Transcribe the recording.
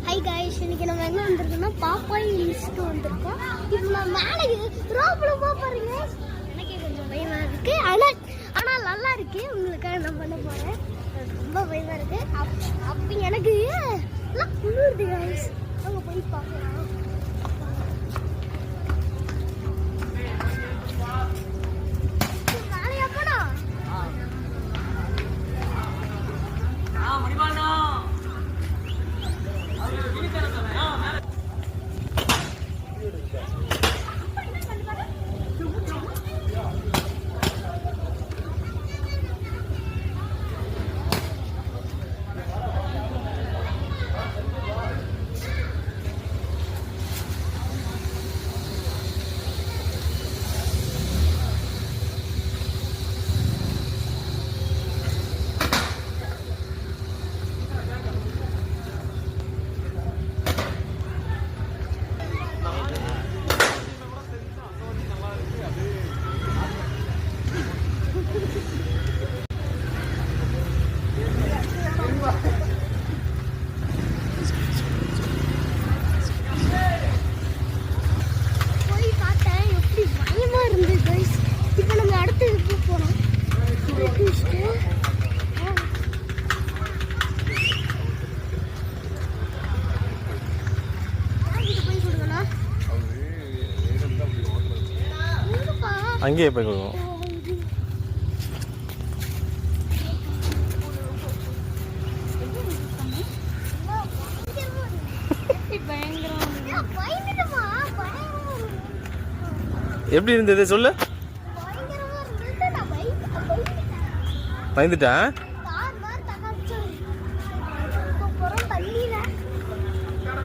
High guys, இன்னைக்கு நம்ம எங்கே வந்திருக்கோம்னா பாப்பாய் ஹில்ஸ்க்கு வந்திருக்கோம். இப்போ நான் மேலே ரோப்பில் போகிறீங்க. எனக்கே கொஞ்சம் பயமாக இருக்குது, ஆனால் நல்லா இருக்கு. உங்களுக்காக நான் பண்ண போகிறேன். ரொம்ப பயமாக இருக்கு. அப்போ எனக்கு எல்லாம் குளிருது காய்ஸ். அங்கே போய் பார்க்கலாம். வேலையா போனா அங்கேயே போய் கொடுக்கும். எப்படி இருந்தது சொல்லு. பயந்துட்டா.